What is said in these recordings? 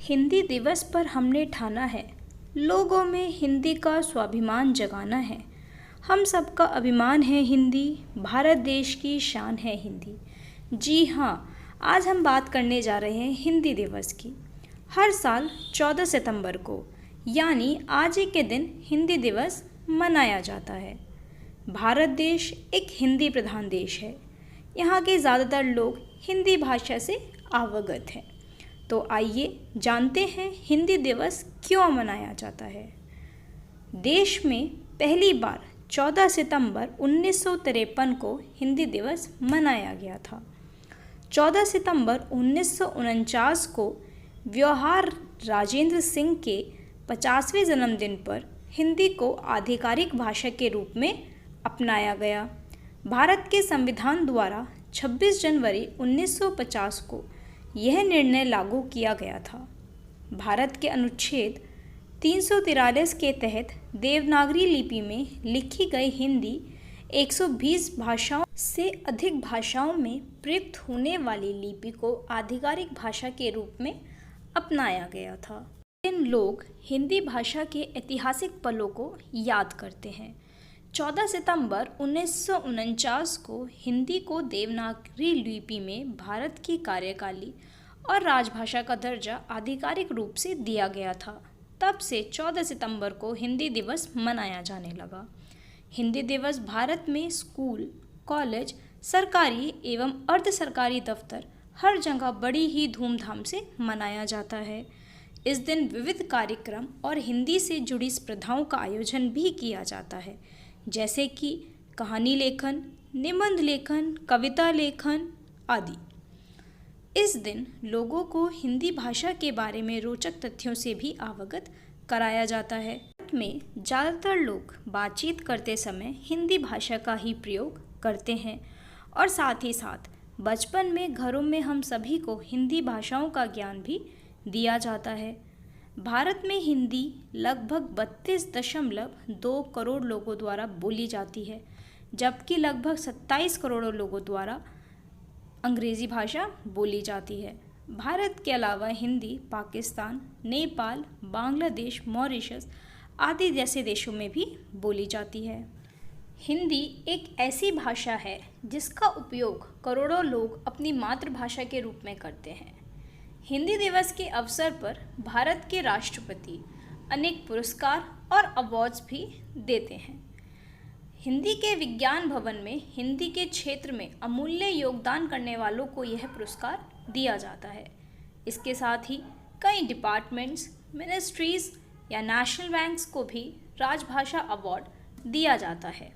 हिंदी दिवस पर हमने ठाना है, लोगों में हिंदी का स्वाभिमान जगाना है। हम सबका अभिमान है हिंदी, भारत देश की शान है हिंदी। जी हाँ, आज हम बात करने जा रहे हैं हिंदी दिवस की। हर साल 14 सितंबर को यानी आज ही के दिन हिंदी दिवस मनाया जाता है। भारत देश एक हिंदी प्रधान देश है। यहाँ के ज़्यादातर लोग हिंदी भाषा से अवगत हैं। तो आइए जानते हैं हिंदी दिवस क्यों मनाया जाता है। देश में पहली बार 14 सितंबर 1953 को हिंदी दिवस मनाया गया था। 14 सितंबर 1949 को व्योहार राजेंद्र सिंह के 50वें जन्मदिन पर हिंदी को आधिकारिक भाषा के रूप में अपनाया गया। भारत के संविधान द्वारा 26 जनवरी 1950 को यह निर्णय लागू किया गया था। भारत के अनुच्छेद 343 के तहत देवनागरी लिपि में लिखी गई हिंदी 120 भाषाओं से अधिक भाषाओं में प्रयुक्त होने वाली लिपि को आधिकारिक भाषा के रूप में अपनाया गया था। इन लोग हिंदी भाषा के ऐतिहासिक पलों को याद करते हैं। 14 सितंबर 1949 को हिंदी को देवनागरी लिपि में भारत की कार्यकाली और राजभाषा का दर्जा आधिकारिक रूप से दिया गया था। तब से 14 सितंबर को हिंदी दिवस मनाया जाने लगा। हिंदी दिवस भारत में स्कूल, कॉलेज, सरकारी एवं अर्ध सरकारी दफ्तर हर जगह बड़ी ही धूमधाम से मनाया जाता है। इस दिन विविध कार्यक्रम और हिंदी से जुड़ी स्पर्धाओं का आयोजन भी किया जाता है, जैसे कि कहानी लेखन, निबंध लेखन, कविता लेखन आदि। इस दिन लोगों को हिंदी भाषा के बारे में रोचक तथ्यों से भी अवगत कराया जाता है। भारत में ज़्यादातर लोग बातचीत करते समय हिंदी भाषा का ही प्रयोग करते हैं और साथ ही साथ बचपन में घरों में हम सभी को हिंदी भाषाओं का ज्ञान भी दिया जाता है। भारत में हिंदी लगभग 32.2 करोड़ लोगों द्वारा बोली जाती है, जबकि लगभग 27 करोड़ लोगों द्वारा अंग्रेज़ी भाषा बोली जाती है। भारत के अलावा हिंदी पाकिस्तान, नेपाल, बांग्लादेश, मॉरिशस आदि जैसे देशों में भी बोली जाती है। हिंदी एक ऐसी भाषा है जिसका उपयोग करोड़ों लोग अपनी मातृभाषा के रूप में करते हैं। हिंदी दिवस के अवसर पर भारत के राष्ट्रपति अनेक पुरस्कार और अवार्ड्स भी देते हैं। हिंदी के विज्ञान भवन में हिंदी के क्षेत्र में अमूल्य योगदान करने वालों को यह पुरस्कार दिया जाता है। इसके साथ ही कई डिपार्टमेंट्स, मिनिस्ट्रीज़ या नेशनल बैंक्स को भी राजभाषा अवार्ड दिया जाता है।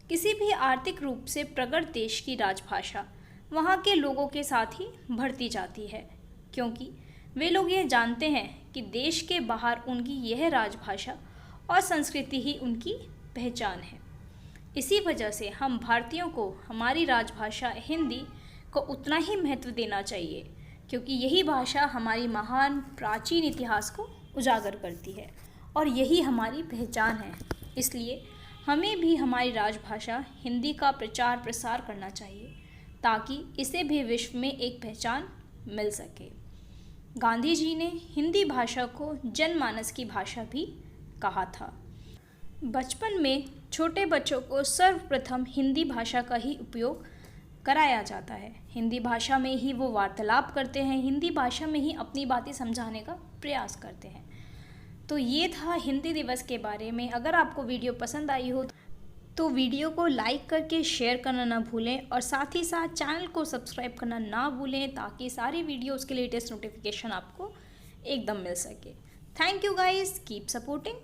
किसी भी आर्थिक रूप से प्रगत देश की राजभाषा वहाँ के लोगों के साथ ही बढ़ती जाती है, क्योंकि वे लोग यह जानते हैं कि देश के बाहर उनकी यह राजभाषा और संस्कृति ही उनकी पहचान है। इसी वजह से हम भारतीयों को हमारी राजभाषा हिंदी को उतना ही महत्व देना चाहिए, क्योंकि यही भाषा हमारी महान प्राचीन इतिहास को उजागर करती है और यही हमारी पहचान है। इसलिए हमें भी हमारी राजभाषा हिंदी का प्रचार प्रसार करना चाहिए, ताकि इसे भी विश्व में एक पहचान मिल सके। गांधी जी ने हिंदी भाषा को जनमानस की भाषा भी कहा था। बचपन में छोटे बच्चों को सर्वप्रथम हिंदी भाषा का ही उपयोग कराया जाता है। हिंदी भाषा में ही वो वार्तालाप करते हैं, हिंदी भाषा में ही अपनी बातें समझाने का प्रयास करते हैं। तो ये था हिंदी दिवस के बारे में। अगर आपको वीडियो पसंद आई हो तो वीडियो को लाइक करके शेयर करना ना भूलें और साथ ही साथ चैनल को सब्सक्राइब करना ना भूलें, ताकि सारी वीडियोज़ के लेटेस्ट नोटिफिकेशन आपको एकदम मिल सके। Thank you guys, keep supporting.